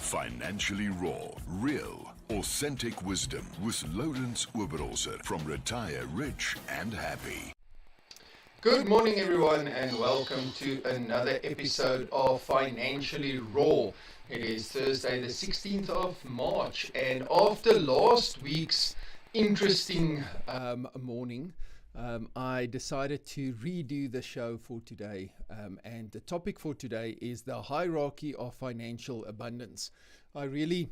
Financially raw, real, authentic wisdom with Lourens from Retire Rich and Happy. Good morning, everyone, and welcome to another episode of Financially Raw. It is Thursday, the 16th of March, and after last week's interesting morning, I decided to redo the show for today. And the topic for today is the hierarchy of financial abundance. I really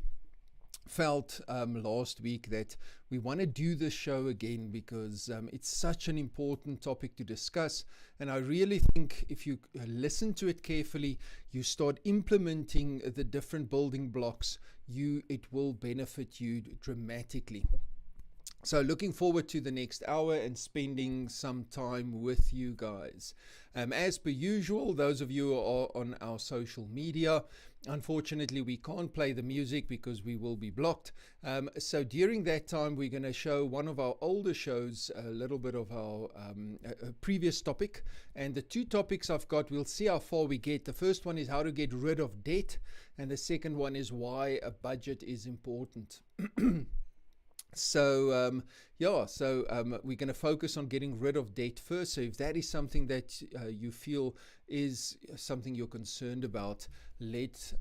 felt last week that we want to do this show again because it's such an important topic to discuss, and I really think if you listen to it carefully, you start implementing the different building blocks, it will benefit you dramatically. So looking forward to the next hour and spending some time with you guys. As per usual, those of you who are on our social media, unfortunately we can't play the music because we will be blocked. So during that time, we're going to show one of our older shows, a little bit of our previous topic. And the two topics I've got, we'll see how far we get. The first one is how to get rid of debt. And the second one is why a budget is important. So we're going to focus on getting rid of debt first. So if that is something that you feel is something you're concerned about, let's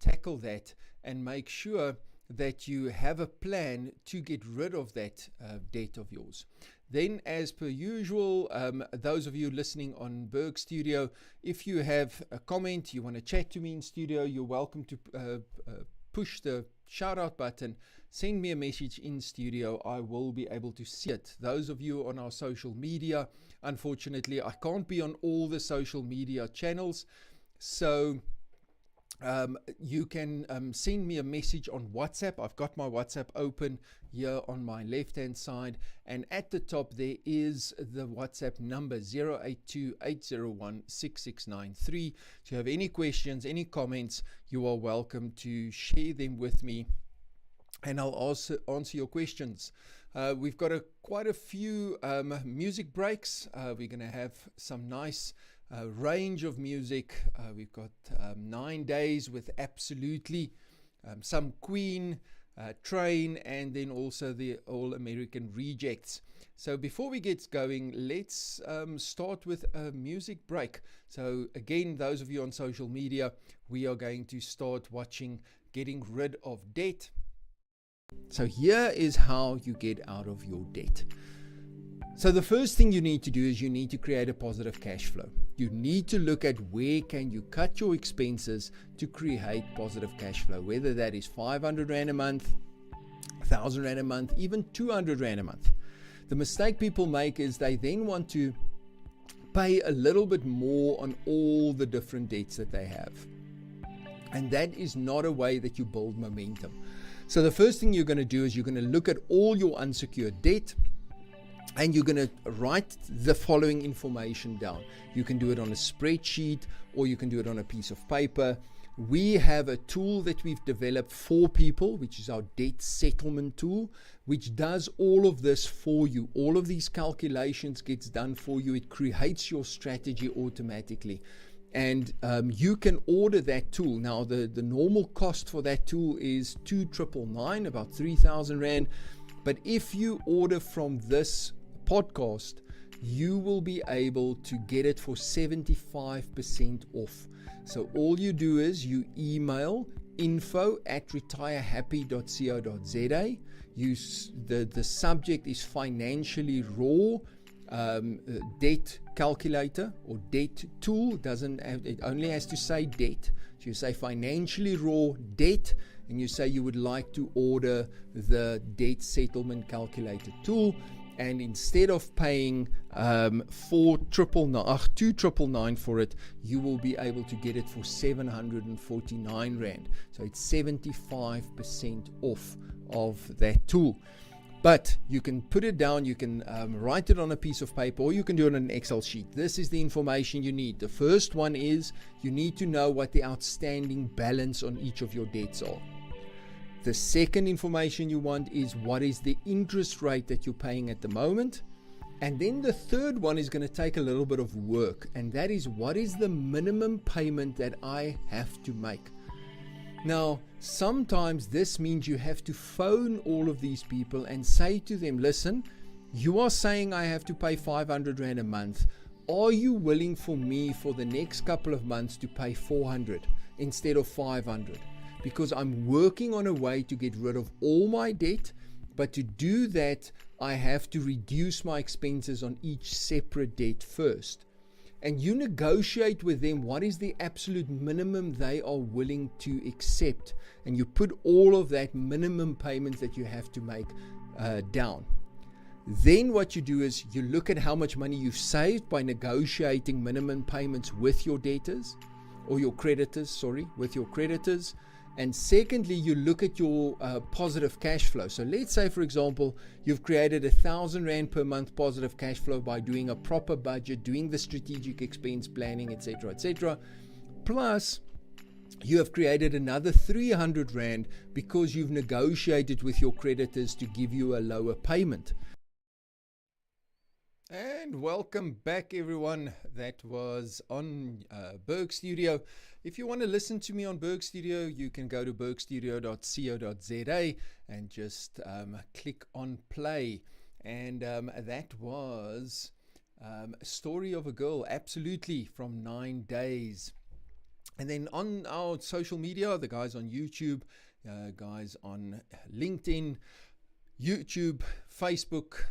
tackle that and make sure that you have a plan to get rid of that debt of yours. Then, as per usual, those of you listening on Berg Studio, if you have a comment, you want to chat to me in studio, you're welcome to push the shout out button, send me a message in studio. I will be able to see it. Those of you on our social media, unfortunately, I can't be on all the social media channels. So you can send me a message on WhatsApp. I've got my WhatsApp open here on my left hand side, and at the top there is the WhatsApp number 0828016693. If you have any questions, any comments, you are welcome to share them with me and I'll also answer your questions. We've got quite a few music breaks. We're going to have some nice range of music. We've got 9 days with Absolutely, some Queen, Train, and then also the All American Rejects. So before we get going, let's start with a music break. So again, those of you on social media, we are going to start watching Getting Rid of Debt. So here is how you get out of your debt. So the first thing you need to do is you need to create a positive cash flow. You need to look at where can you cut your expenses to create positive cash flow, whether that is 500 Rand a month, 1,000 Rand a month, even 200 Rand a month. The mistake people make is they then want to pay a little bit more on all the different debts that they have. And that is not a way that you build momentum. So the first thing you're going to do is you're going to look at all your unsecured debt and you're going to write the following information down. You can do it on a spreadsheet or you can do it on a piece of paper. We have a tool that we've developed for people, which is our debt settlement tool, which does all of this for you. All of these calculations gets done for you. It creates your strategy automatically. And you can order that tool. Now, the normal cost for that tool is 2,999, about 3,000 Rand. But if you order from this podcast, you will be able to get it for 75% off. So all you do is you email info@retirehappy.co.za. The subject is financially raw. Debt calculator or debt tool. It only has to say debt. So you say financially raw debt and you say you would like to order the debt settlement calculator tool, and instead of paying 2,999 for it, you will be able to get it for 749 Rand. So it's 75% off of that tool. But you can put it down, you can write it on a piece of paper, or you can do it on an Excel sheet. This is the information you need. The first one is you need to know what the outstanding balance on each of your debts are. The second information you want is what is the interest rate that you're paying at the moment. And then the third one is going to take a little bit of work, and that is what is the minimum payment that I have to make. Now, sometimes this means you have to phone all of these people and say to them, listen, you are saying I have to pay 500 Rand a month. Are you willing for me for the next couple of months to pay 400 instead of 500? Because I'm working on a way to get rid of all my debt, but to do that, I have to reduce my expenses on each separate debt first. And you negotiate with them what is the absolute minimum they are willing to accept. And you put all of that minimum payments that you have to make down. Then what you do is you look at how much money you've saved by negotiating minimum payments with your debtors or your creditors, with your creditors. And secondly, you look at your positive cash flow. So let's say, for example, you've created 1,000 Rand per month positive cash flow by doing a proper budget, doing the strategic expense planning, etc., etc. Plus, you have created another 300 Rand because you've negotiated with your creditors to give you a lower payment. And welcome back, everyone. That was on Berg Studio. If you want to listen to me on Berg Studio, you can go to bergstudio.co.za and just click on play. And that was a story of a girl, absolutely, from 9 days. And then on our social media, the guys on YouTube, guys on LinkedIn, YouTube, Facebook,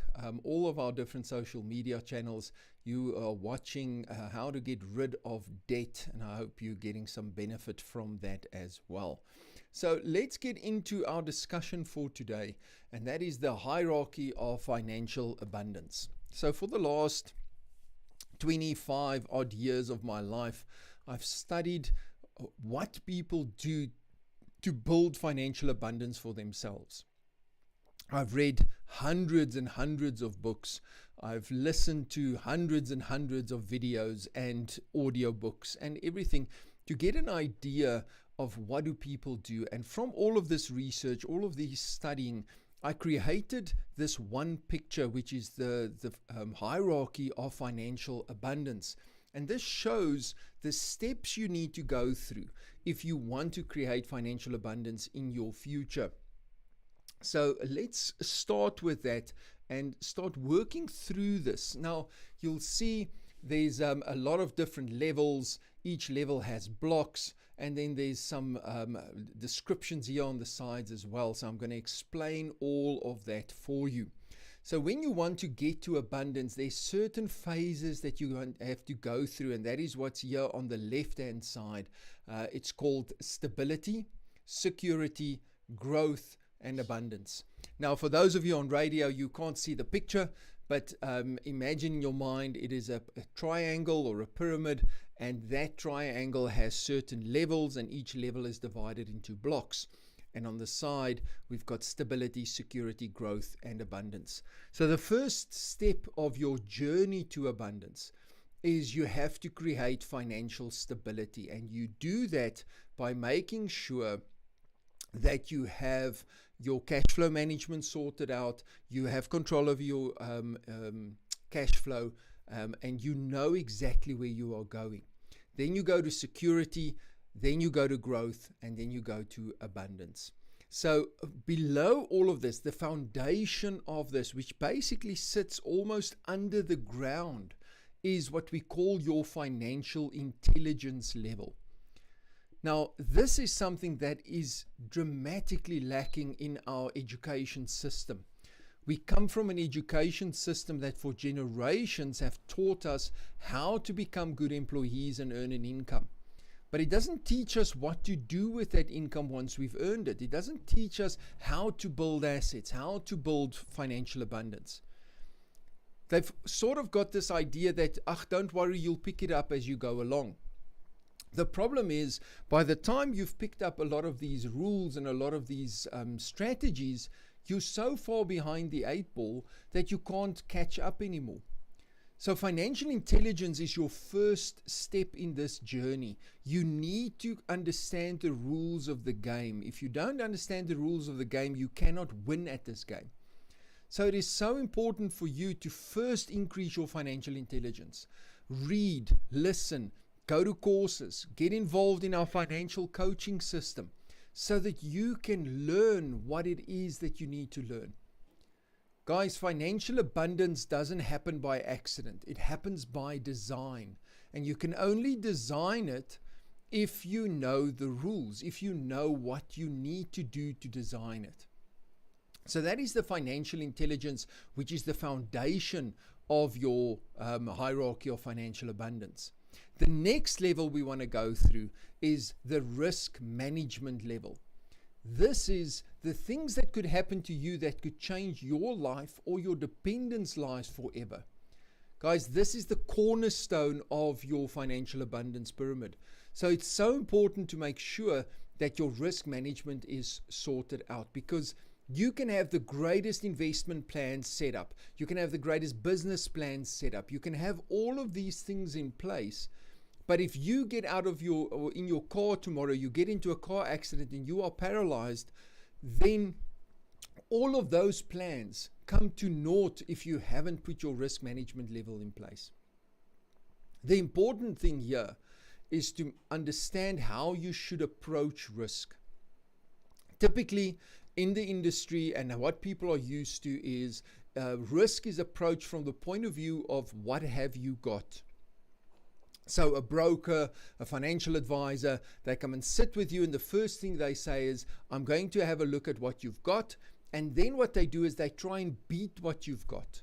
all of our different social media channels, you are watching how to get rid of debt, and I hope you're getting some benefit from that as well. So let's get into our discussion for today, and that is the hierarchy of financial abundance. So for the last 25 odd years of my life, I've studied what people do to build financial abundance for themselves. I've read hundreds and hundreds of books. I've listened to hundreds and hundreds of videos and audiobooks and everything to get an idea of what do people do. And from all of this research, all of this studying, I created this one picture, which is the hierarchy of financial abundance. And this shows the steps you need to go through if you want to create financial abundance in your future. So let's start with that and start working through this. Now, you'll see there's a lot of different levels. Each level has blocks, and then there's some descriptions here on the sides as well. So I'm going to explain all of that for you. So when you want to get to abundance, there's certain phases that you have to go through, and that is what's here on the left-hand side. It's called stability, security, growth, and abundance. Now, for those of you on radio, you can't see the picture, but imagine in your mind it is a triangle or a pyramid, and that triangle has certain levels, and each level is divided into blocks. And on the side, we've got stability, security, growth, and abundance. So the first step of your journey to abundance is you have to create financial stability, and you do that by making sure that you have your cash flow management sorted out, you have control of your cash flow, and you know exactly where you are going. Then you go to security, then you go to growth, and then you go to abundance. So below all of this, the foundation of this, which basically sits almost under the ground, is what we call your financial intelligence level. Now, this is something that is dramatically lacking in our education system. We come from an education system that for generations have taught us how to become good employees and earn an income. But it doesn't teach us what to do with that income once we've earned it. It doesn't teach us how to build assets, how to build financial abundance. They've sort of got this idea that, don't worry, you'll pick it up as you go along. The problem is, by the time you've picked up a lot of these rules and a lot of these strategies, you're so far behind the 8 ball that you can't catch up anymore. So financial intelligence is your first step in this journey. You need to understand the rules of the game. If you don't understand the rules of the game, you cannot win at this game. So it is so important for you to first increase your financial intelligence. Read, listen, go to courses, get involved in our financial coaching system. so that you can learn what it is that you need to learn. Guys, financial abundance doesn't happen by accident. It happens by design. And you can only design it if you know the rules, if you know what you need to do to design it. So that is the financial intelligence, which is the foundation of your hierarchy of financial abundance. The next level we want to go through is the risk management level. This is the things that could happen to you that could change your life or your dependents' lives forever. Guys, this is the cornerstone of your financial abundance pyramid. So it's so important to make sure that your risk management is sorted out, because you can have the greatest investment plans set up. You can have the greatest business plans set up. You can have all of these things in place. But if you get out of or in your car tomorrow, you get into a car accident and you are paralyzed, then all of those plans come to naught if you haven't put your risk management level in place. The important thing here is to understand how you should approach risk. Typically, in the industry, and what people are used to is risk is approached from the point of view of what have you got. So a broker, a financial advisor, they come and sit with you, and the first thing they say is, I'm going to have a look at what you've got. And then what they do is they try and beat what you've got.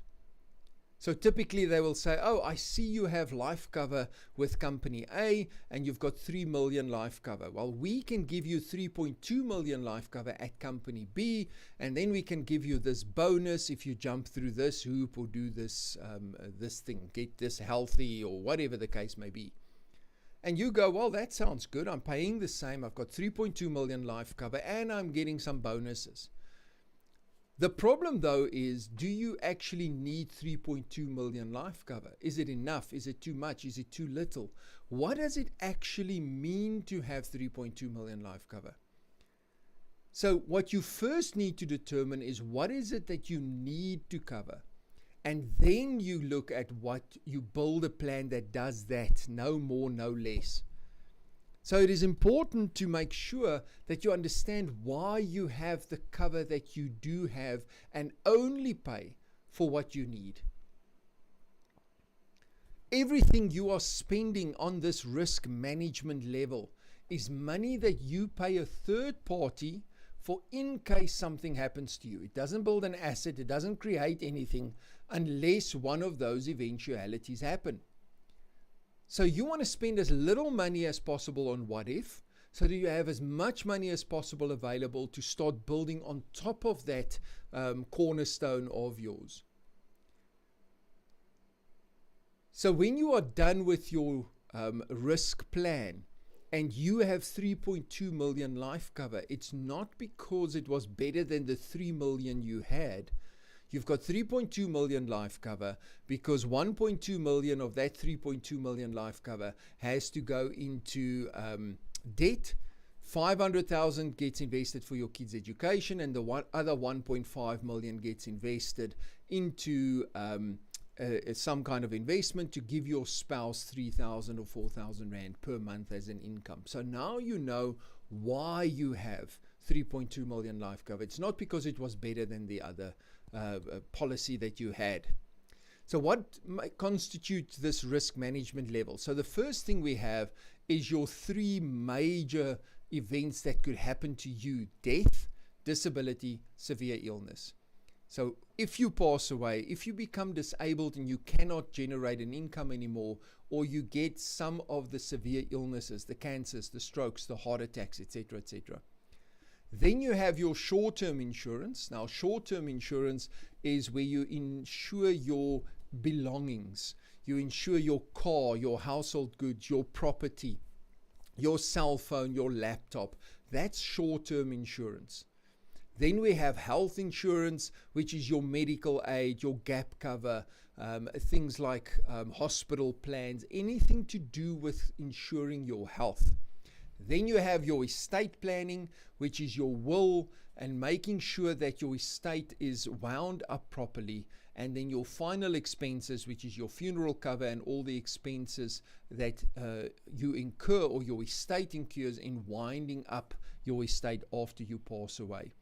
So typically they will say, oh, I see you have life cover with company A and you've got 3 million life cover. Well, we can give you 3.2 million life cover at company B, and then we can give you this bonus if you jump through this hoop or do this thing, get this healthy or whatever the case may be. And you go, well, that sounds good. I'm paying the same. I've got 3.2 million life cover and I'm getting some bonuses. The problem, though, is, do you actually need 3.2 million life cover? Is it enough? Is it too much? Is it too little? What does it actually mean to have 3.2 million life cover? So what you first need to determine is, what is it that you need to cover? And then you look at what you build a plan that does that, no more, no less. So it is important to make sure that you understand why you have the cover that you do have and only pay for what you need. Everything you are spending on this risk management level is money that you pay a third party for in case something happens to you. It doesn't build an asset, it doesn't create anything unless one of those eventualities happen. So you want to spend as little money as possible on what if, so that you have as much money as possible available to start building on top of that cornerstone of yours. So when you are done with your risk plan and you have 3.2 million life cover, it's not because it was better than the 3 million you had. You've got 3.2 million life cover because 1.2 million of that 3.2 million life cover has to go into debt. 500,000 gets invested for your kids' education, and the other 1.5 million gets invested into some kind of investment to give your spouse 3,000 or 4,000 rand per month as an income. So now you know why you have 3.2 million life cover. It's not because it was better than the other policy that you had. So what constitutes this risk management level? So the first thing we have is your 3 major events that could happen to you: death, disability, severe illness. So if you pass away, if you become disabled and you cannot generate an income anymore, or you get some of the severe illnesses, the cancers, the strokes, the heart attacks, etc., etc. Then you have your short-term insurance. Now, short-term insurance is where you insure your belongings. You insure your car, your household goods, your property, your cell phone, your laptop. That's short-term insurance. Then we have health insurance, which is your medical aid, your gap cover, things like hospital plans, anything to do with ensuring your health. Then you have your estate planning, which is your will and making sure that your estate is wound up properly and then your final expenses, which is your funeral cover and all the expenses that you incur or your estate incurs in winding up your estate after you pass away.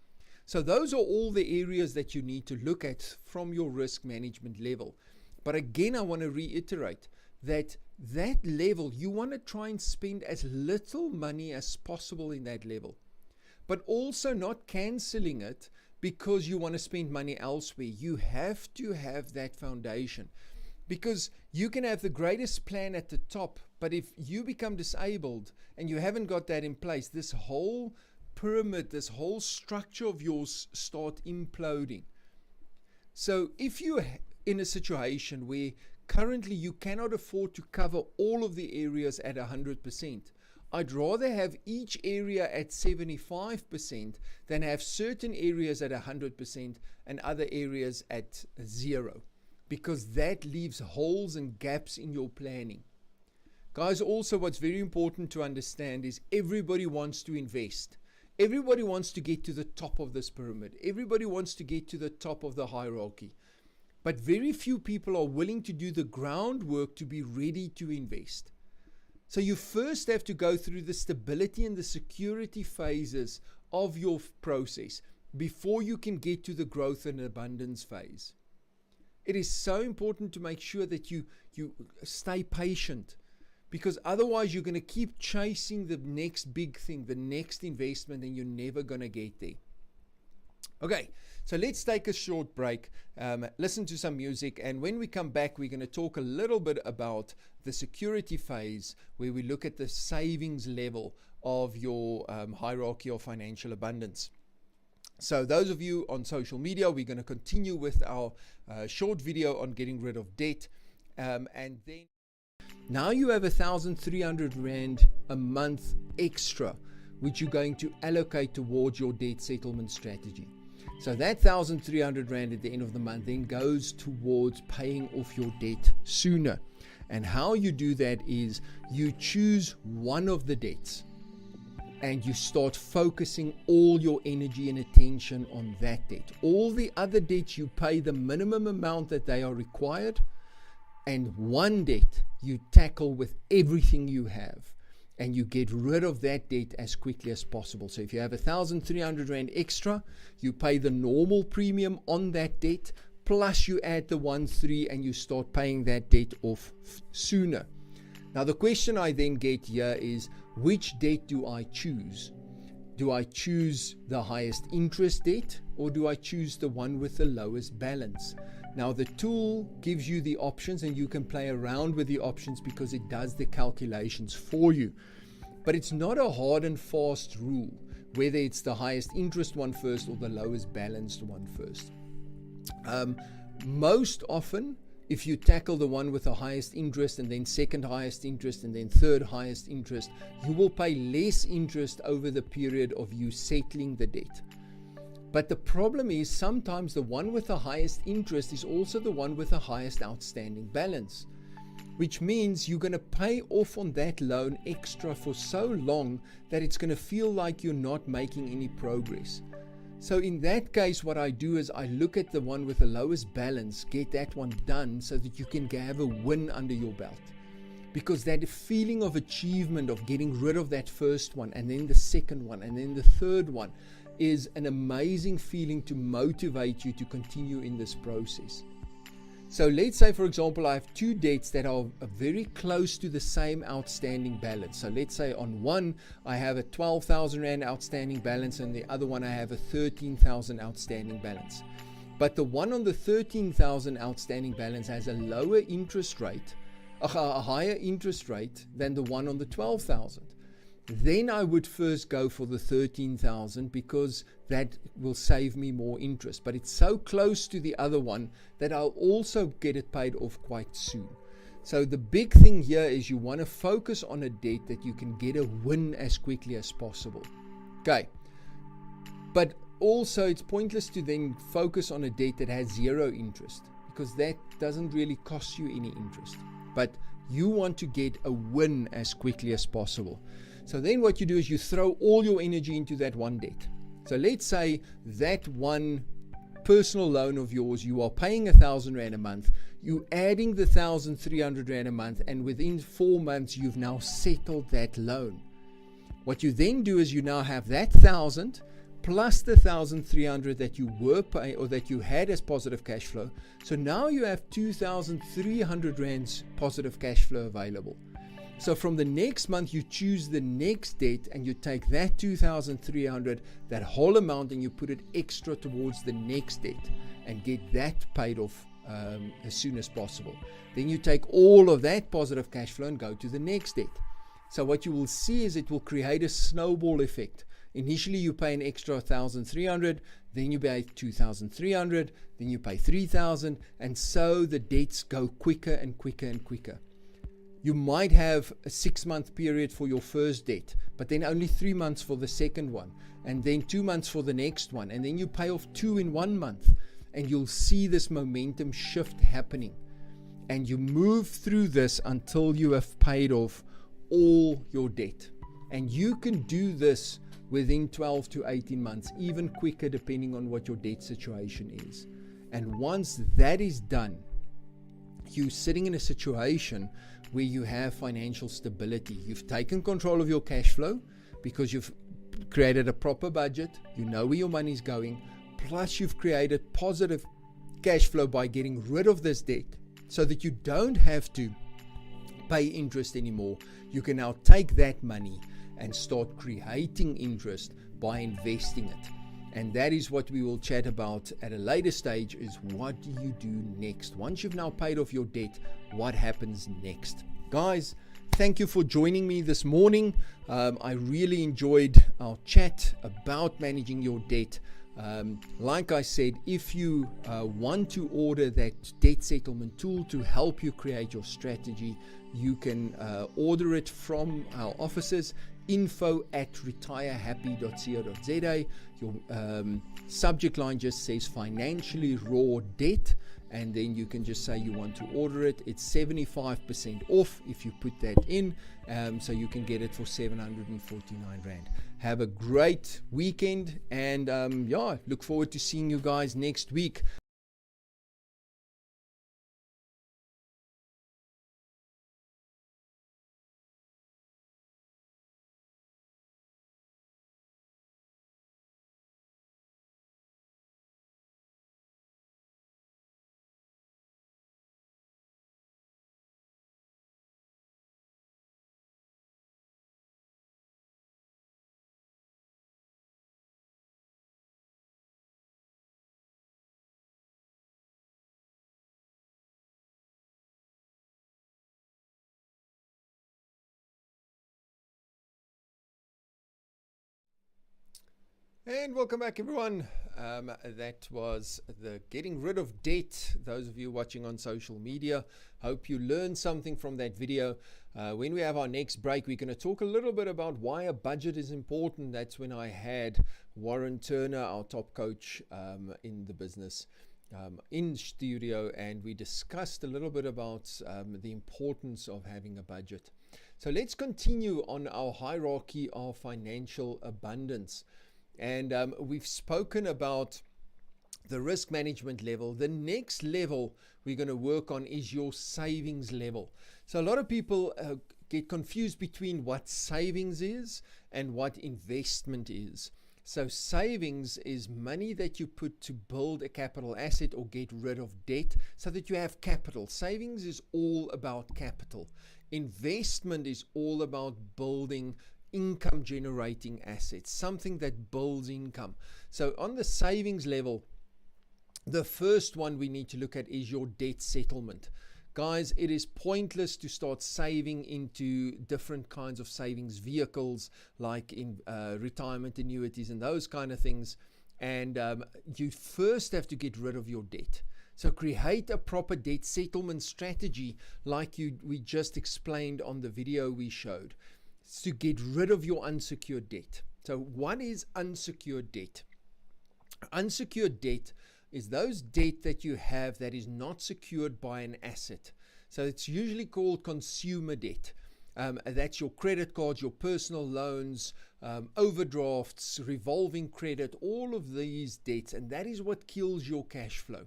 So those are all the areas that you need to look at from your risk management level. But again, I want to reiterate that level, you want to try and spend as little money as possible in that level, but also not canceling it because you want to spend money elsewhere. You have to have that foundation, because you can have the greatest plan at the top, but if you become disabled and you haven't got that in place, this whole pyramid, this whole structure of yours start imploding. So if you're in a situation where currently you cannot afford to cover all of the areas at 100%, I'd rather have each area at 75% than have certain areas at 100% and other areas at 0, because that leaves holes and gaps in your planning. Guys, also what's very important to understand is everybody wants to invest. Everybody wants to get to the top of this pyramid. Everybody wants to get to the top of the hierarchy. But very few people are willing to do the groundwork to be ready to invest. So you first have to go through the stability and the security phases of your process before you can get to the growth and abundance phase. It is so important to make sure that you stay patient, because otherwise you're going to keep chasing the next big thing, the next investment, and you're never going to get there. Okay, so let's take a short break, listen to some music, and when we come back, we're going to talk a little bit about the security phase, where we look at the savings level of your hierarchy of financial abundance. So those of you on social media, we're going to continue with our short video on getting rid of debt, and then now you have 1,300 Rand a month extra, which you're going to allocate towards your debt settlement strategy. So that 1,300 Rand at the end of the month then goes towards paying off your debt sooner. And how you do that is you choose one of the debts and you start focusing all your energy and attention on that debt. All the other debts, you pay the minimum amount that they are required, and one debt you tackle with everything you have, and you get rid of that debt as quickly as possible. So if you have 1,300 Rand extra, you pay the normal premium on that debt, plus you add the 1,300 and you start paying that debt off sooner. Now the question I then get here is, which debt do I choose? Do I choose the highest interest debt, or do I choose the one with the lowest balance? Now the tool gives you the options, and you can play around with the options because it does the calculations for you. But it's not a hard and fast rule, whether it's the highest interest one first or the lowest balanced one first. Most often, if you tackle the one with the highest interest and then second highest interest and then third highest interest, you will pay less interest over the period of you settling the debt. But the problem is, sometimes the one with the highest interest is also the one with the highest outstanding balance, which means you're going to pay off on that loan extra for so long that it's going to feel like you're not making any progress. So in that case, what I do is I look at the one with the lowest balance, get that one done so that you can have a win under your belt. Because that feeling of achievement of getting rid of that first one, and then the second one, and then the third one, is an amazing feeling to motivate you to continue in this process. So let's say, for example, I have two debts that are very close to the same outstanding balance. So let's say on one, I have a 12,000 Rand outstanding balance, and the other one I have a 13,000 outstanding balance. But the one on the 13,000 outstanding balance has a lower interest rate, a higher interest rate than the one on the 12,000. Then I would first go for the 13,000 because that will save me more interest. But it's so close to the other one that I'll also get it paid off quite soon. So the big thing here is you want to focus on a debt that you can get a win as quickly as possible. Okay. But also it's pointless to then focus on a debt that has zero interest, because that doesn't really cost you any interest. But you want to get a win as quickly as possible. So then what you do is you throw all your energy into that one debt. So let's say that one that personal loan of yours, you are paying R1,000 a month, you adding the 1,300 Rand a month, and within 4 months, you've now settled that loan. What you then do is you now have that 1,000 plus the 1,300 that you were paying or that you had as positive cash flow. So now you have 2,300 Rands positive cash flow available. So from the next month, you choose the next debt and you take that 2,300, that whole amount, and you put it extra towards the next debt and get that paid off as soon as possible. Then you take all of that positive cash flow and go to the next debt. So what you will see is it will create a snowball effect. Initially, you pay an extra 1,300, then you pay 2,300, then you pay 3,000, and so the debts go quicker and quicker and quicker. You might have a 6-month period for your first debt, but then only 3 months for the second one, and then 2 months for the next one, and then you pay off 2 in 1 month, and you'll see this momentum shift happening. And you move through this until you have paid off all your debt. And you can do this within 12 to 18 months, even quicker depending on what your debt situation is. And once that is done, you're sitting in a situation where you have financial stability. You've taken control of your cash flow because you've created a proper budget, you know where your money is going, plus you've created positive cash flow by getting rid of this debt so that you don't have to pay interest anymore. You can now take that money and start creating interest by investing it. And that is what we will chat about at a later stage, is what do you do next? Once you've now paid off your debt, what happens next? Guys, thank you for joining me this morning. I really enjoyed our chat about managing your debt. Like I said, if you want to order that debt settlement tool to help you create your strategy, you can order it from our offices, info@retirehappy.co.za. Your subject line just says financially raw debt, and then you can just say you want to order it. It's 75% off if you put that in, so you can get it for 749 Rand. Have a great weekend, and look forward to seeing you guys next week. And welcome back, everyone. That was the getting rid of debt. Those of you watching on social media, hope you learned something from that video. When we have our next break, we're going to talk a little bit about why a budget is important. That's when I had Warren Turner, our top coach in the business, in studio, and we discussed a little bit about the importance of having a budget. So let's continue on our hierarchy of financial abundance. And we've spoken about the risk management level. The next level we're going to work on is your savings level. So a lot of people get confused between what savings is and what investment is. So savings is money that you put to build a capital asset or get rid of debt so that you have capital. Savings is all about capital. Investment is all about building income generating assets, something that builds income. So on the savings level, the first one we need to look at is your debt settlement. Guys, it is pointless to start saving into different kinds of savings vehicles like in retirement annuities and those kind of things. And you first have to get rid of your debt. So create a proper debt settlement strategy like we just explained on the video we showed, to get rid of your unsecured debt. So what is unsecured debt? Unsecured debt is those debt that you have that is not secured by an asset. So it's usually called consumer debt. That's your credit cards, your personal loans, overdrafts, revolving credit, all of these debts. And that is what kills your cash flow.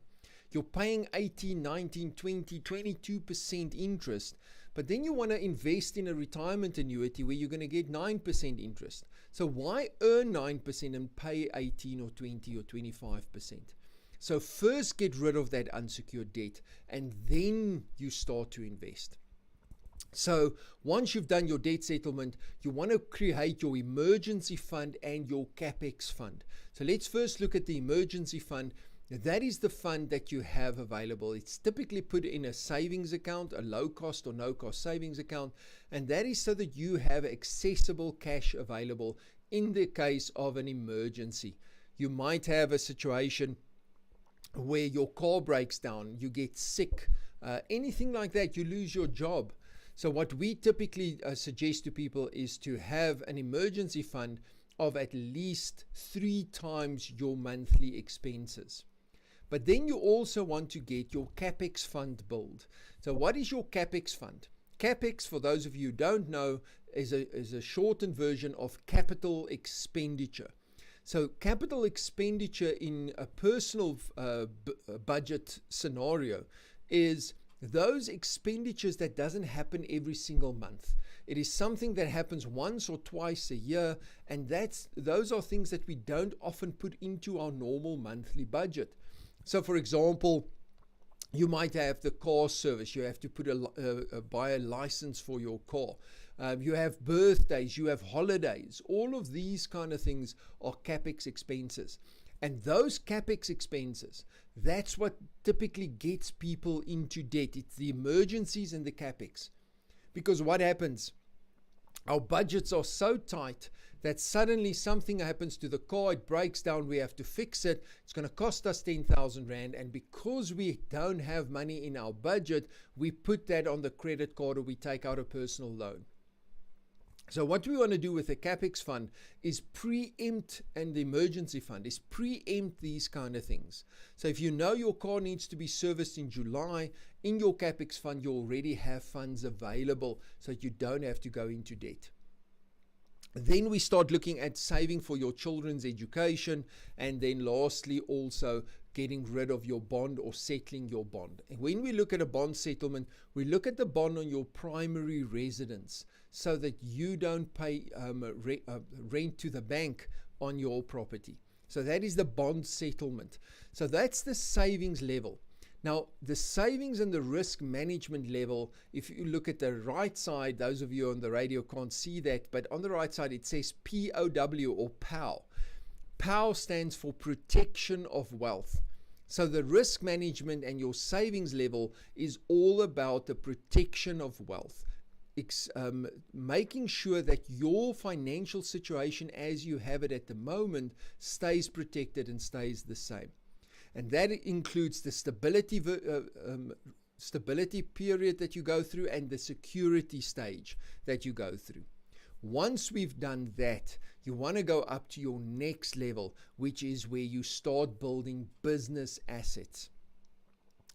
You're paying 18, 19, 20, 22% interest, but then you want to invest in a retirement annuity where you're going to get 9% interest. So why earn 9% and pay 18 or 20 or 25%? So first get rid of that unsecured debt, and then you start to invest. So once you've done your debt settlement, you want to create your emergency fund and your CapEx fund. So let's first look at the emergency fund. That is the fund that you have available. It's typically put in a savings account, a low cost or no cost savings account, and that is so that you have accessible cash available in the case of an emergency. You might have a situation where your car breaks down, you get sick, anything like that, you lose your job. So what we typically suggest to people is to have an emergency fund of at least 3 times your monthly expenses. But then you also want to get your CapEx fund built. So what is your CapEx fund? CapEx, for those of you who don't know, is a shortened version of capital expenditure. So capital expenditure in a personal budget scenario is those expenditures that doesn't happen every single month. It is something that happens once or twice a year, and those are things that we don't often put into our normal monthly budget. So for example, you might have the car service. You have to buy a license for your car. You have birthdays, you have holidays. All of these kind of things are CapEx expenses. And those CapEx expenses, that's what typically gets people into debt. It's the emergencies and the CapEx. Because what happens? Our budgets are so tight that suddenly something happens to the car, it breaks down, we have to fix it. It's going to cost us 10,000 Rand. And because we don't have money in our budget, we put that on the credit card or we take out a personal loan. So what we want to do with the CapEx fund is preempt, and the emergency fund is preempt these kind of things. So if you know your car needs to be serviced in July, in your CapEx fund, you already have funds available so that you don't have to go into debt. Then we start looking at saving for your children's education, and then lastly also getting rid of your bond or settling your bond. And when we look at a bond settlement, we look at the bond on your primary residence so that you don't pay rent to the bank on your property. So that is the bond settlement. So that's the savings level. Now, the savings and the risk management level, if you look at the right side, those of you on the radio can't see that, but on the right side it says POW or POW. POW stands for protection of wealth. So the risk management and your savings level is all about the protection of wealth. Making sure that your financial situation as you have it at the moment stays protected and stays the same. And that includes the stability period that you go through and the security stage that you go through. Once we've done that, you want to go up to your next level, which is where you start building business assets.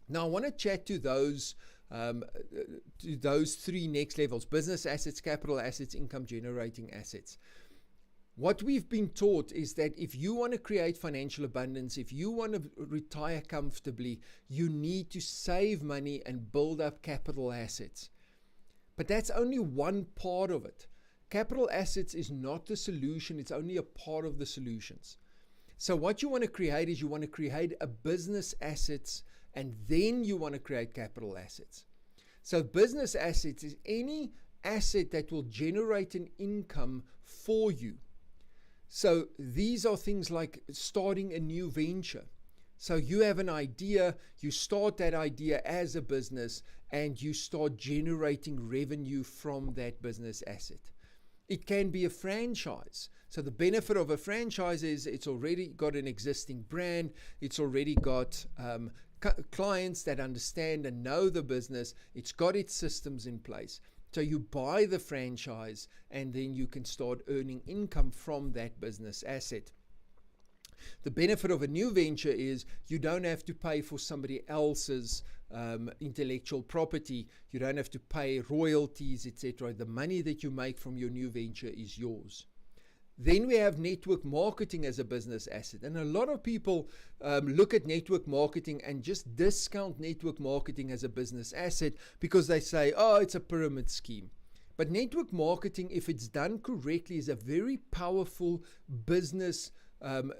Now, I want to chat to those 3 next levels: business assets, capital assets, income generating assets. What we've been taught is that if you want to create financial abundance, if you want to retire comfortably, you need to save money and build up capital assets. But that's only one part of it. Capital assets is not the solution, it's only a part of the solutions. So what you want to create is you want to create a business assets, and then you want to create capital assets. So business assets is any asset that will generate an income for you. So these are things like starting a new venture. So you have an idea, you start that idea as a business, and you start generating revenue from that business asset. It can be a franchise. So the benefit of a franchise is it's already got an existing brand, it's already got clients that understand and know the business, it's got its systems in place. So you buy the franchise and then you can start earning income from that business asset. The benefit of a new venture is you don't have to pay for somebody else's intellectual property. You don't have to pay royalties, etc. The money that you make from your new venture is yours. Then we have network marketing as a business asset. And a lot of people look at network marketing and just discount network marketing as a business asset because they say, oh, it's a pyramid scheme. But network marketing, if it's done correctly, is a very powerful business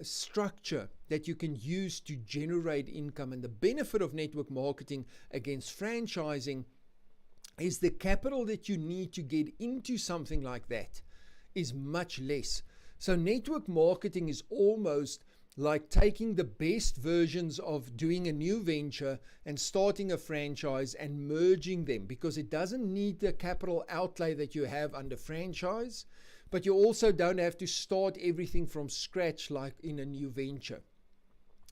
structure that you can use to generate income. And the benefit of network marketing against franchising is the capital that you need to get into something like that is much less. So network marketing is almost like taking the best versions of doing a new venture and starting a franchise and merging them, because it doesn't need the capital outlay that you have under franchise, but you also don't have to start everything from scratch like in a new venture.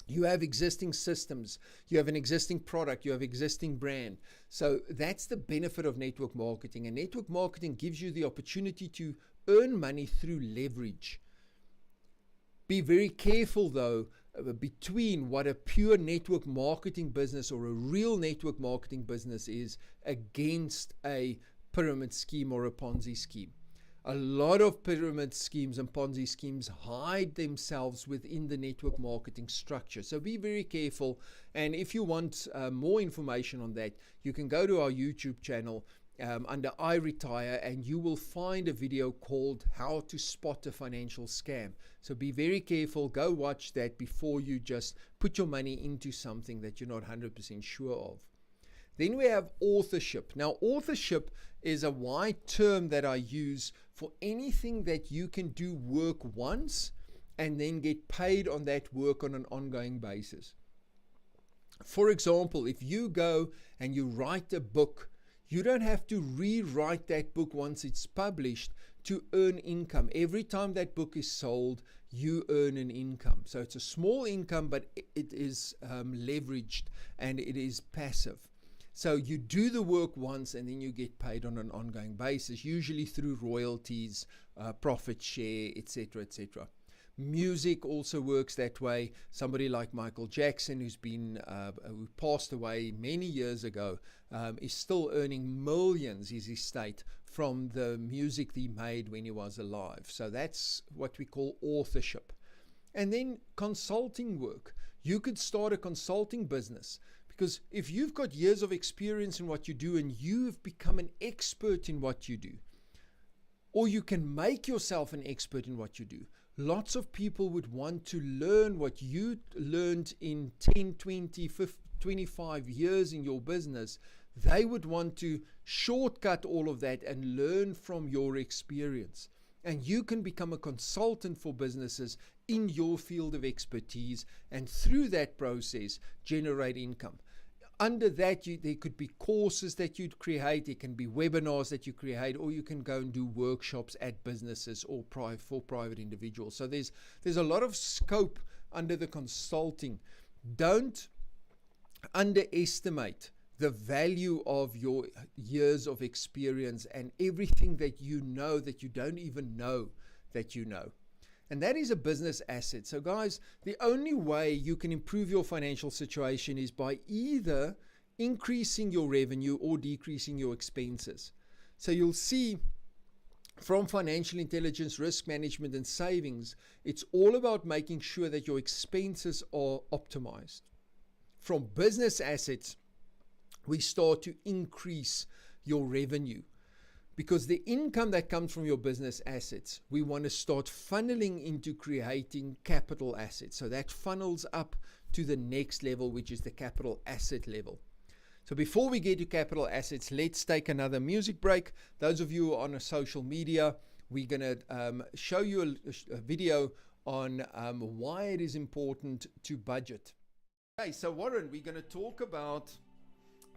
You have existing systems, you have an existing product, you have existing brand. So that's the benefit of network marketing. And network marketing gives you the opportunity to earn money through leverage. Be very careful though between what a pure network marketing business or a real network marketing business is against a pyramid scheme or a Ponzi scheme. A lot of pyramid schemes and Ponzi schemes hide themselves within the network marketing structure. So be very careful. And if you want more information on that, you can go to our YouTube channel under I Retire, and you will find a video called How to Spot a Financial Scam. So be very careful. Go watch that before you just put your money into something that you're not 100% sure of. Then we have authorship. Now, authorship is a wide term that I use for anything that you can do work once and then get paid on that work on an ongoing basis. For example, if you go and you write a book, you don't have to rewrite that book once it's published to earn income. Every time that book is sold, you earn an income. So it's a small income, but it is leveraged and it is passive. So you do the work once and then you get paid on an ongoing basis, usually through royalties, profit share, etc., etc. Music also works that way. Somebody like Michael Jackson, who passed away many years ago, is still earning millions, his estate, from the music he made when he was alive. So that's what we call authorship. And then consulting work. You could start a consulting business, because if you've got years of experience in what you do and you've become an expert in what you do, or you can make yourself an expert in what you do, lots of people would want to learn what you learned in 10, 20, 50, 25 years in your business. They would want to shortcut all of that and learn from your experience. And you can become a consultant for businesses in your field of expertise, and through that process, generate income. Under that, there could be courses that you'd create, it can be webinars that you create, or you can go and do workshops at businesses or for private individuals. So there's a lot of scope under the consulting. Don't underestimate the value of your years of experience and everything that you know that you don't even know that you know. And that is a business asset. So guys, the only way you can improve your financial situation is by either increasing your revenue or decreasing your expenses. So you'll see from financial intelligence, risk management, and savings, it's all about making sure that your expenses are optimized. From business assets, we start to increase your revenue, because the income that comes from your business assets, we want to start funneling into creating capital assets. So that funnels up to the next level, which is the capital asset level. So before we get to capital assets, let's take another music break. Those of you who are on social media, we're going to show you a video on why it is important to budget. Okay, so Warren, we're going to talk about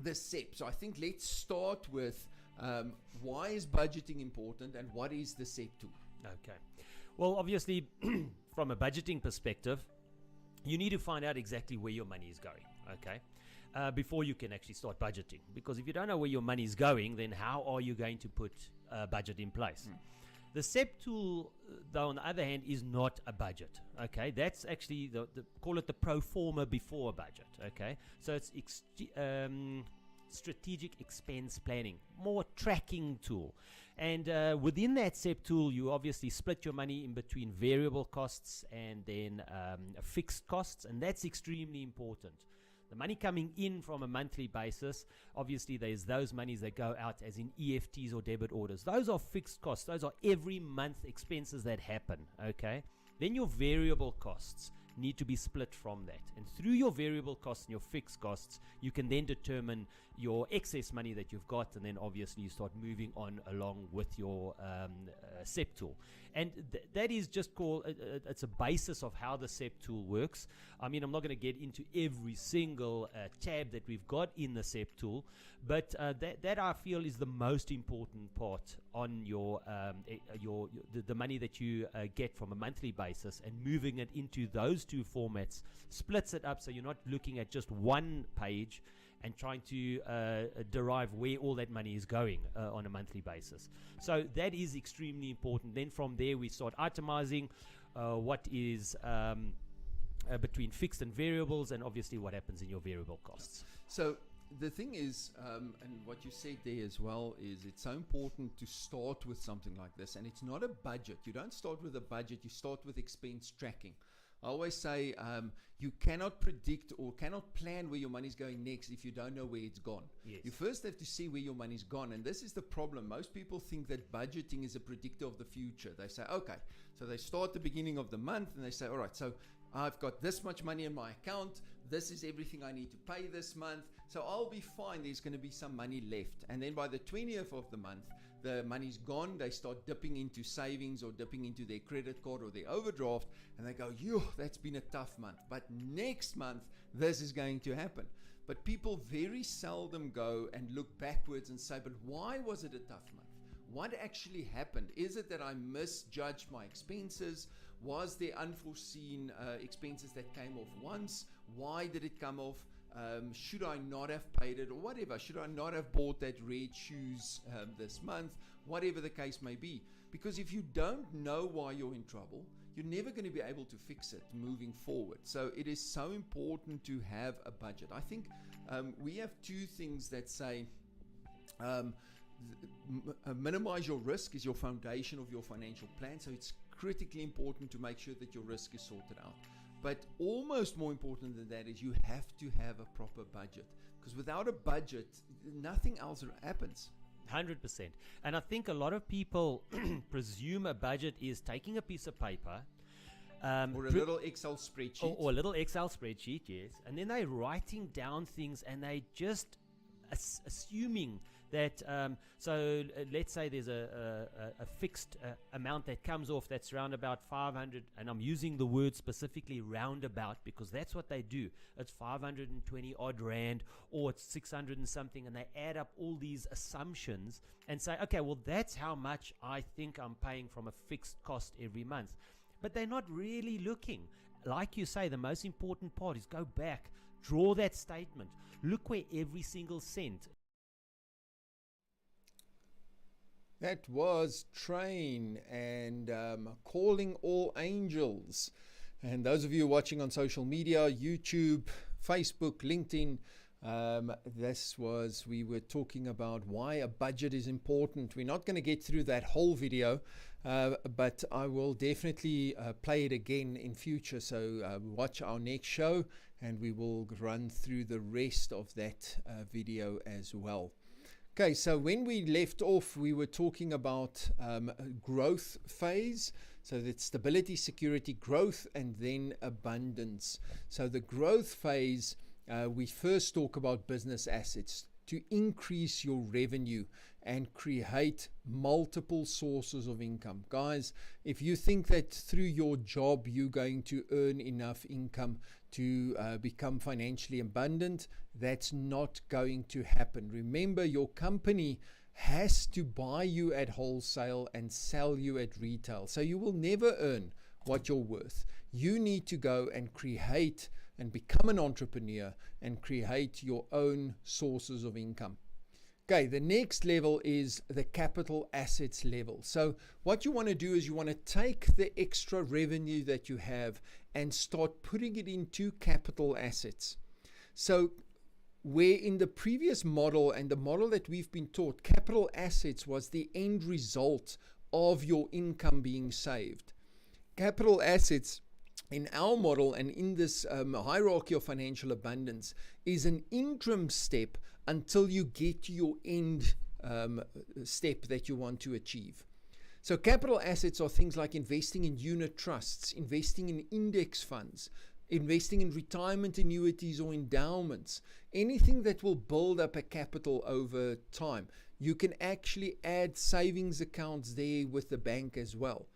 the SEP. So I think let's start with why is budgeting important and what is the SEP tool? Okay. Well, obviously, from a budgeting perspective, you need to find out exactly where your money is going, okay, before you can actually start budgeting. Because if you don't know where your money is going, then how are you going to put a budget in place? The SEP tool, though, on the other hand, is not a budget. Okay, that's actually the call it the pro forma before a budget. Okay, so it's strategic expense planning, more tracking tool. And within that SEP tool, you obviously split your money in between variable costs and then fixed costs, and that's extremely important. The money coming in from a monthly basis, obviously there's those monies that go out as in EFTs or debit orders. Those are fixed costs. Those are every month expenses that happen, okay? Then your variable costs need to be split from that. And through your variable costs and your fixed costs, you can then determine your excess money that you've got, and then obviously you start moving on along with your SEP tool. And that is just called, it's a basis of how the SEP tool works. I mean, I'm not going to get into every single tab that we've got in the SEP tool, but that I feel is the most important part on your the money that you get from a monthly basis, and moving it into those two formats splits it up so you're not looking at just one page and trying to derive where all that money is going on a monthly basis. So that is extremely important. Then from there we start itemizing what is between fixed and variables, and obviously what happens in your variable costs. So the thing is, and what you said there as well, is it's so important to start with something like this. And it's not a budget. You don't start with a budget, you start with expense tracking. I always say you cannot predict or cannot plan where your money's going next if you don't know where it's gone. Yes. You first have to see where your money's gone. And this is the problem. Most people think that budgeting is a predictor of the future. They say, okay, so they start the beginning of the month and they say, all right, so I've got this much money in my account. This is everything I need to pay this month. So I'll be fine. There's going to be some money left. And then by the 20th of the month, the money's gone. They start dipping into savings or dipping into their credit card or their overdraft. And they go, yo, that's been a tough month. But next month, this is going to happen. But people very seldom go and look backwards and say, but why was it a tough month? What actually happened? Is it that I misjudged my expenses? Was there unforeseen expenses that came off once? Why did it come off? Should I not have paid it or whatever? Should I not have bought that red shoes this month? Whatever the case may be. Because if you don't know why you're in trouble, you're never going to be able to fix it moving forward. So it is so important to have a budget. I think we have two things that say minimize your risk is your foundation of your financial plan. So it's critically important to make sure that your risk is sorted out. But almost more important than that is you have to have a proper budget, because without a budget, nothing else happens. 100%. And I think a lot of people presume a budget is taking a piece of paper, or a little Excel spreadsheet. Or a little Excel spreadsheet, yes. And then they're writing down things and they just assuming that, let's say there's a fixed amount that comes off that's around about 500, and I'm using the word specifically roundabout because that's what they do. It's 520 odd rand, or it's 600 and something, and they add up all these assumptions and say, okay, well, that's how much I think I'm paying from a fixed cost every month. But they're not really looking. Like you say, the most important part is go back, draw that statement, look where every single cent. That was Train and Calling All Angels. And those of you watching on social media, YouTube, Facebook, LinkedIn, we were talking about why a budget is important. We're not going to get through that whole video, but I will definitely play it again in future. So watch our next show and we will run through the rest of that video as well. Okay, so when we left off, we were talking about growth phase. So that's stability, security, growth, and then abundance. So the growth phase, we first talk about business assets to increase your revenue and create multiple sources of income. Guys, if you think that through your job you're going to earn enough income to become financially abundant, that's not going to happen. Remember, your company has to buy you at wholesale and sell you at retail. So you will never earn what you're worth. You need to go and create and become an entrepreneur and create your own sources of income. Okay, the next level is the capital assets level. So what you want to do is you want to take the extra revenue that you have and start putting it into capital assets. So where in the previous model and the model that we've been taught, capital assets was the end result of your income being saved. Capital assets in our model and in this hierarchy of financial abundance is an interim step until you get to your end step that you want to achieve. So capital assets are things like investing in unit trusts, investing in index funds, investing in retirement annuities or endowments, anything that will build up a capital over time. You can actually add savings accounts there with the bank as well.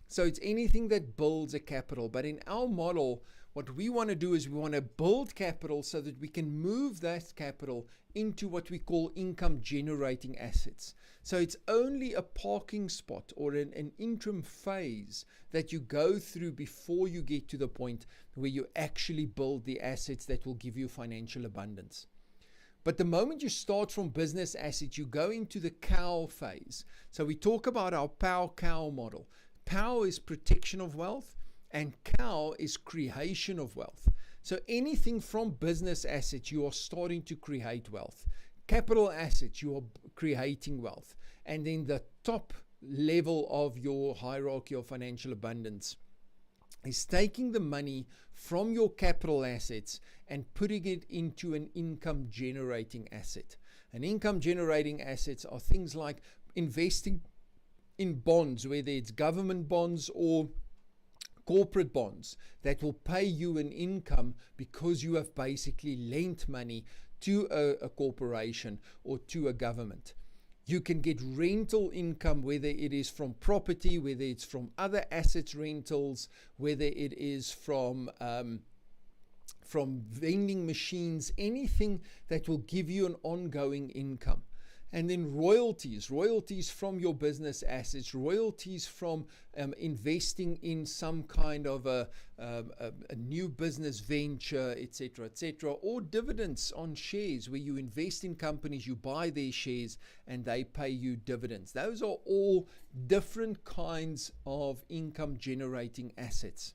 So it's anything that builds a capital. But in our model, what we want to do is we want to build capital so that we can move that capital into what we call income generating assets. So it's only a parking spot or an interim phase that you go through before you get to the point where you actually build the assets that will give you financial abundance. But the moment you start from business assets, you go into the cow phase. So we talk about our POW-COW model. POW is protection of wealth and cow is creation of wealth. So anything from business assets, you are starting to create wealth. Capital assets, you are creating wealth. And then the top level of your hierarchy of financial abundance is taking the money from your capital assets and putting it into an income generating asset. And income generating assets are things like investing in bonds, whether it's government bonds or corporate bonds that will pay you an income because you have basically lent money to a corporation or to a government. You can get rental income, whether it is from property, whether it's from other assets rentals, whether it is from vending machines, anything that will give you an ongoing income. And then royalties from your business assets, royalties from investing in some kind of a new business venture, etc., or dividends on shares where you invest in companies, you buy their shares and they pay you dividends. Those are all different kinds of income generating assets.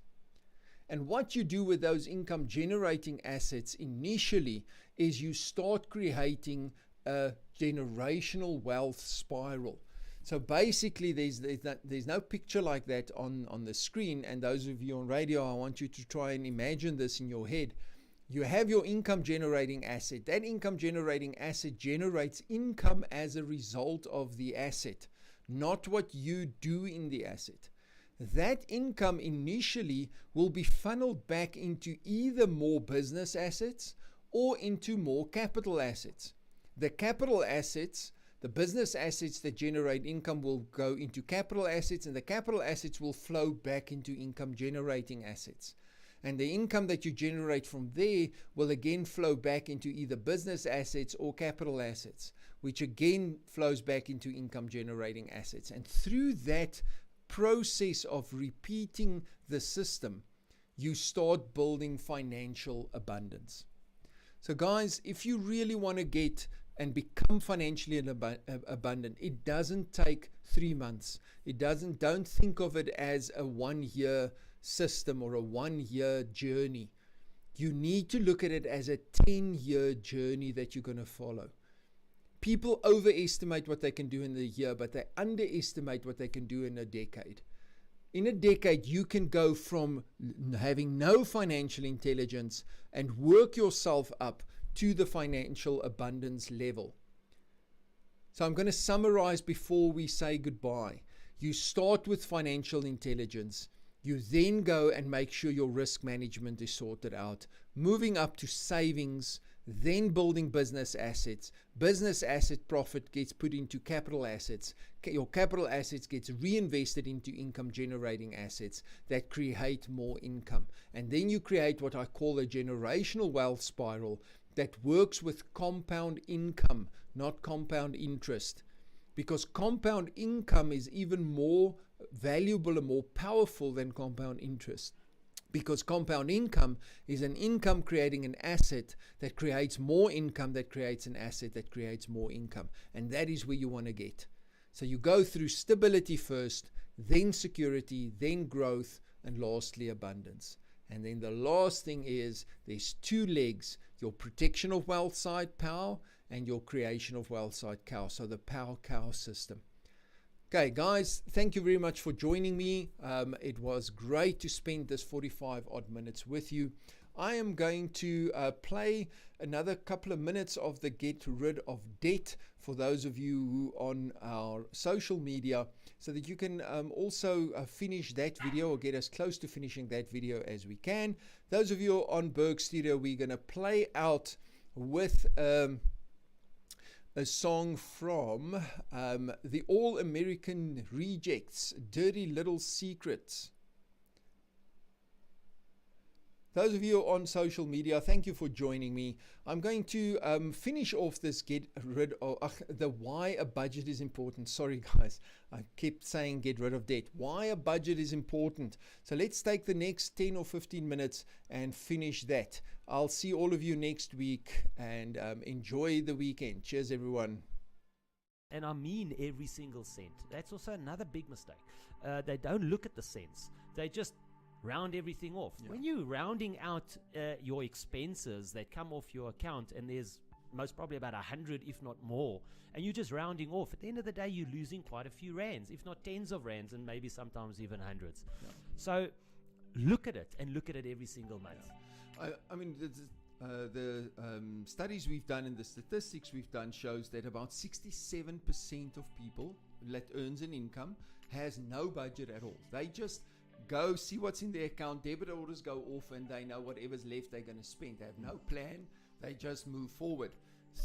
And what you do with those income generating assets initially is you start creating a generational wealth spiral. So basically there's no picture like that on the screen, and those of you on radio, I want you to try and imagine this in your head. You have your income generating asset. That income generating asset generates income as a result of the asset, not what you do in the asset. That income initially will be funneled back into either more business assets or into more capital assets. The capital assets, the business assets that generate income will go into capital assets, and the capital assets will flow back into income generating assets. And the income that you generate from there will again flow back into either business assets or capital assets, which again flows back into income generating assets. And through that process of repeating the system, you start building financial abundance. So guys, if you really want to get and become financially abundant, it doesn't take 3 months. Don't think of it as a 1-year system or a 1-year journey. You need to look at it as a 10-year journey that you're going to follow. People overestimate what they can do in a year, but they underestimate what they can do in a decade. In a decade, you can go from having no financial intelligence and work yourself up to the financial abundance level. So I'm going to summarize before we say goodbye. You start with financial intelligence. You then go and make sure your risk management is sorted out, moving up to savings, then building business assets. Business asset profit gets put into capital assets. Your capital assets gets reinvested into income generating assets that create more income. And then you create what I call a generational wealth spiral that works with compound income, not compound interest. Because compound income is even more valuable and more powerful than compound interest. Because compound income is an income creating an asset that creates more income, that creates an asset that creates more income. And that is where you want to get. So you go through stability first, then security, then growth, and lastly abundance. And then the last thing is there's two legs: your protection of wealth side, POW, and your creation of wealth side, COW. So the POW-COW system. Okay, guys, thank you very much for joining me. It was great to spend this 45 odd minutes with you. I am going to play another couple of minutes of the Get Rid of Debt for those of you who on our social media, so that you can also finish that video or get as close to finishing that video as we can. Those of you on Berg Studio, we're going to play out with a song from the All American Rejects, Dirty Little Secrets. Those of you on social media, thank you for joining me. I'm going to finish off this get rid of the why a budget is important. Sorry guys, I kept saying get rid of debt. Why a budget is important. So let's take the next 10 or 15 minutes and finish that. I'll see all of you next week, and enjoy the weekend. Cheers everyone. And I mean every single cent. That's also another big mistake. They don't look at the cents. They just round everything off. Yeah. When you're rounding out your expenses that come off your account, and there's most probably about 100, if not more, and you're just rounding off, at the end of the day, you're losing quite a few rands, if not tens of rands, and maybe sometimes even hundreds. Yeah. So look at it, and look at it every single month. Yeah. I mean, the studies we've done and the statistics we've done shows that about 67% of people that earns an income has no budget at all. They just go see what's in their account, debit orders go off, and they know whatever's left they're going to spend. They have no plan, they just move forward.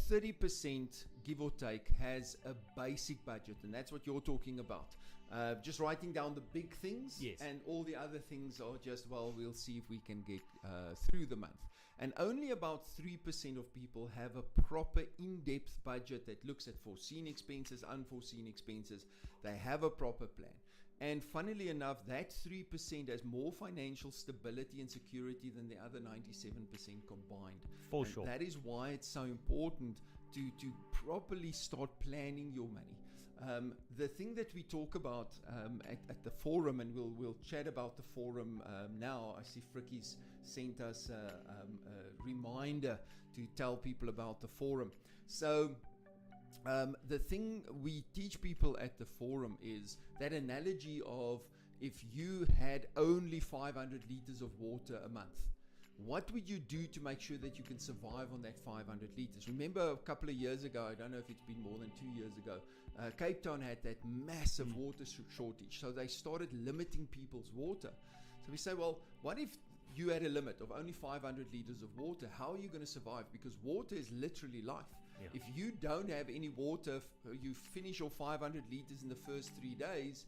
30%, give or take, has a basic budget, and that's what you're talking about. Just writing down the big things, yes, and all the other things are just, well, we'll see if we can get through the month. And only about 3% of people have a proper in-depth budget that looks at foreseen expenses, unforeseen expenses. They have a proper plan. And funnily enough, that 3% has more financial stability and security than the other 97% combined. For sure. That is why it's so important to properly start planning your money. The thing that we talk about at the forum, and we'll chat about the forum now. I see Fricky's sent us a reminder to tell people about the forum. So the thing we teach people at the forum is that analogy of if you had only 500 liters of water a month, what would you do to make sure that you can survive on that 500 liters? Remember a couple of years ago, I don't know if it's been more than 2 years ago, Cape Town had that massive water shortage. So they started limiting people's water. So we say, well, what if you had a limit of only 500 liters of water? How are you going to survive? Because water is literally life. Yeah. If you don't have any water, you finish your 500 liters in the first 3 days,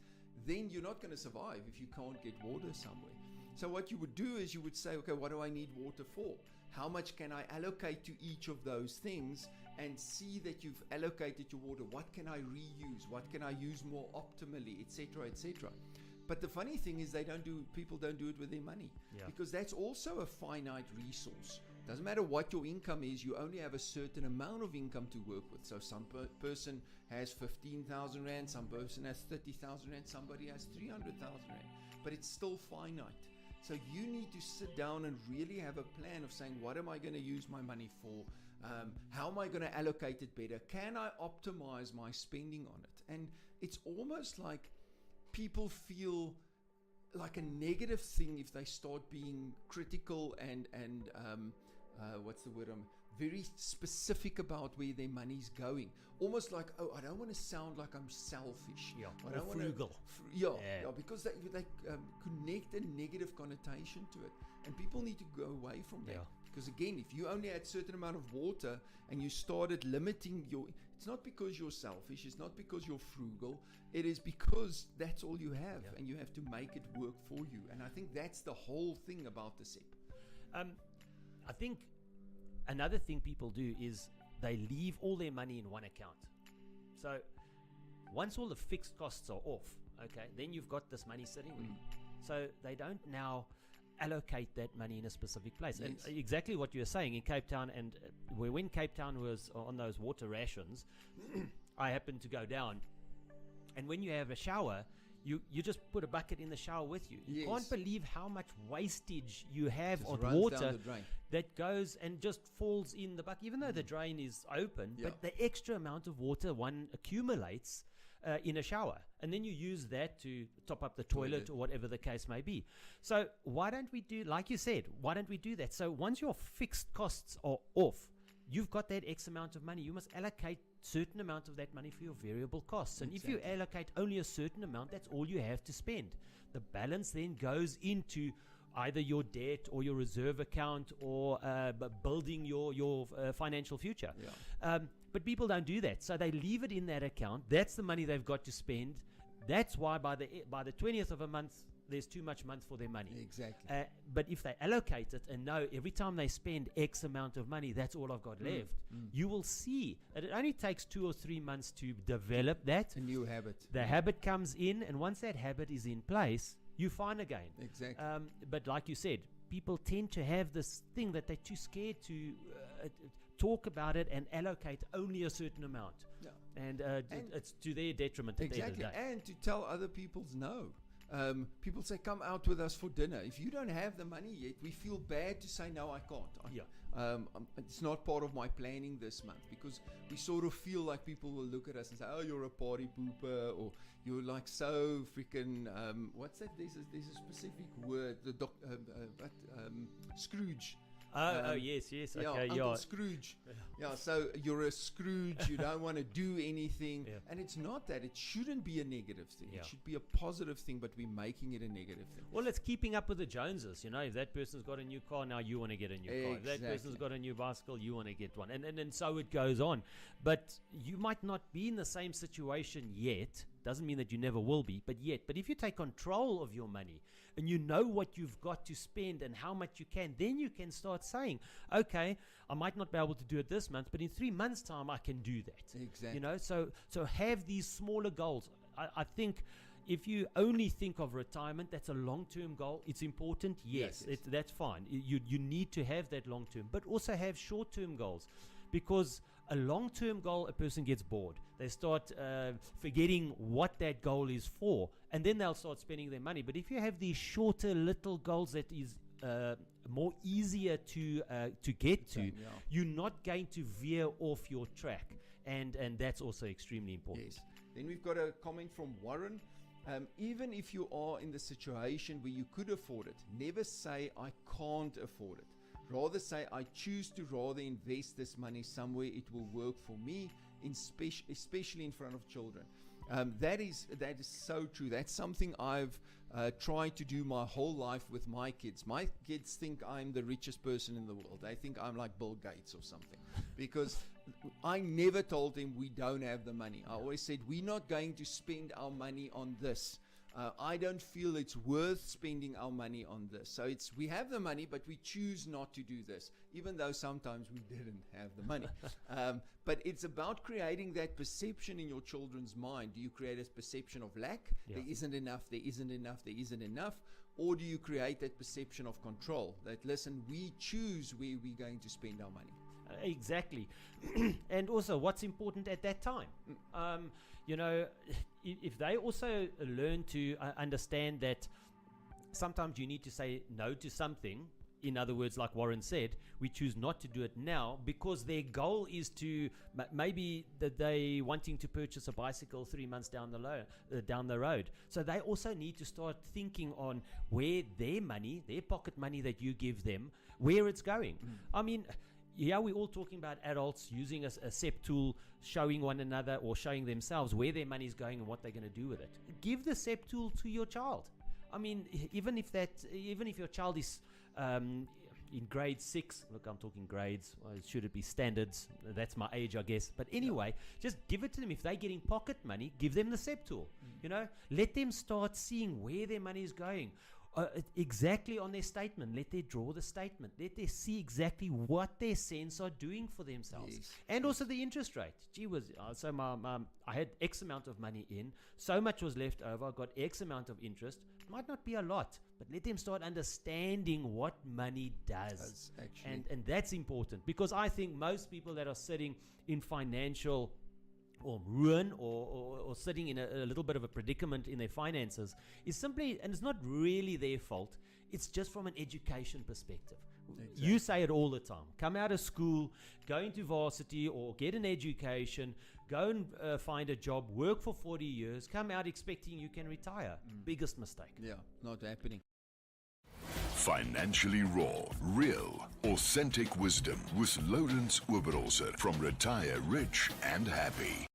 then you're not going to survive if you can't get water somewhere. So what you would do is you would say, okay, what do I need water for? How much can I allocate to each of those things, and see that you've allocated your water? What can I reuse? What can I use more optimally, etc., etc.? But the funny thing is people don't do it with their money, because that's also a finite resource. Doesn't matter what your income is, you only have a certain amount of income to work with. So some person has 15,000 Rand, some person has 30,000 Rand, somebody has 300,000 Rand, but it's still finite. So you need to sit down and really have a plan of saying, what am I going to use my money for? How am I going to allocate it better? Can I optimize my spending on it? And it's almost like people feel like a negative thing if they start being critical and what's the word? Very specific about where their money's going. Almost like, oh, I don't want to sound like I'm selfish. Yeah, I don't frugal. Because they connect a negative connotation to it. And people need to go away from that. Yeah. Because again, if you only had a certain amount of water and you started limiting it's not because you're selfish, it's not because you're frugal, it is because that's all you have, and you have to make it work for you. And I think that's the whole thing about the SEP. I think another thing people do is they leave all their money in one account. So once all the fixed costs are off, okay, then you've got this money sitting with you. So they don't now allocate that money in a specific place. Yes. And exactly what you were saying in Cape Town, and when Cape Town was on those water rations, I happened to go down, and when you have a shower, you just put a bucket in the shower with you. You Yes. can't believe how much wastage you have Just of runs down water the drain. that goes and just falls in the bucket, even though the drain is open. Yeah. But the extra amount of water one accumulates in a shower, and then you use that to top up the toilet or whatever the case may be. So why don't we do, like you said, why don't we do that? So once your fixed costs are off, you've got that X amount of money. You must allocate certain amount of that money for your variable costs. And if you allocate only a certain amount, that's all you have to spend. The balance then goes into either your debt or your reserve account or building your financial future. Yeah. But people don't do that. So they leave it in that account. That's the money they've got to spend. That's why by the 20th of a month, there's too much month for their money. Exactly. But if they allocate it and know every time they spend X amount of money, that's all I've got left, you will see that it only takes 2 or 3 months to develop that. A new habit. The habit comes in, and once that habit is in place, you're fine again. Exactly. But like you said, people tend to have this thing that they're too scared to talk about it and allocate only a certain amount. Yeah. And it's to their detriment at the end of Exactly. the day. And to tell other people's no. People say, come out with us for dinner. If you don't have the money yet, we feel bad to say, no, I can't. It's not part of my planning this month, because we sort of feel like people will look at us and say, oh, you're a party pooper, or you're like so freaking, what's that? There's a specific word, Scrooge. Yes. Yeah, Okay, Uncle Scrooge. Yeah, so you're a Scrooge. You don't want to do anything, Yeah. and it's not that. It shouldn't be a negative thing. Yeah. It should be a positive thing, but we're making it a negative thing. Well, it's keeping up with the Joneses. You know, if that person's got a new car, now you want to get a new car. If that person's Exactly. got a new bicycle, you want to get one. And so it goes on. But you might not be in the same situation yet. Doesn't mean that you never will be, but yet. But if you take control of your money and you know what you've got to spend and how much you can, then you can start saying, okay, I might not be able to do it this month, but in 3 months' time, I can do that. Exactly. You know, so have these smaller goals. I think if you only think of retirement, that's a long-term goal. It's important, yes. That's fine. You need to have that long-term, but also have short-term goals, because a long-term goal, a person gets bored. They start forgetting what that goal is for, and then they'll start spending their money. But if you have these shorter little goals that is more easier to get to, you're not going to veer off your track, and that's also extremely important. Yes. Then we've got a comment from Warren. Even if you are in the situation where you could afford it, never say, I can't afford it. Rather say, I choose to rather invest this money somewhere it will work for me, especially in front of children. That is so true. That's something I've tried to do my whole life with my kids. My kids think I'm the richest person in the world. They think I'm like Bill Gates or something, because I never told them we don't have the money. I always said, we're not going to spend our money on this. I don't feel it's worth spending our money on this. So we have the money, but we choose not to do this, even though sometimes we didn't have the money. But it's about creating that perception in your children's mind. Do you create a perception of lack? Yeah. There isn't enough, there isn't enough, there isn't enough. Or do you create that perception of control? That, listen, we choose where we're going to spend our money. Exactly. And also what's important at that time. You know, if they also learn to understand that sometimes you need to say no to something. In other words, like Warren said, we choose not to do it now because their goal is to maybe that they wanting to purchase a bicycle 3 months down the road. So they also need to start thinking on where their money, their pocket money that you give them, where it's going. I mean, yeah, we're all talking about adults using a SEP tool, showing one another or showing themselves where their money is going and what they're going to do with it. Give the SEP tool to your child. I mean, even if your child is in grade 6, look, I'm talking grades. Well, should it be standards? That's my age, I guess. But anyway, just give it to them. If they're getting pocket money, give them the SEP tool. You know, let them start seeing where their money is going. Exactly on their statement. Let them draw the statement. Let them see exactly what their cents are doing for themselves. Yes. And also the interest rate. Gee whiz, so I had X amount of money in, so much was left over, I got X amount of interest. It might not be a lot, but let them start understanding what money does. And that's important, because I think most people that are sitting in financial or ruin or sitting in a little bit of a predicament in their finances is simply, and it's not really their fault, it's just from an education perspective. Exactly. You say it all the time. Come out of school, go into varsity or get an education, go and find a job, work for 40 years, come out expecting you can retire. Biggest mistake. Yeah, not happening. Financially raw, real, authentic wisdom with Lourens from Retire Rich and Happy.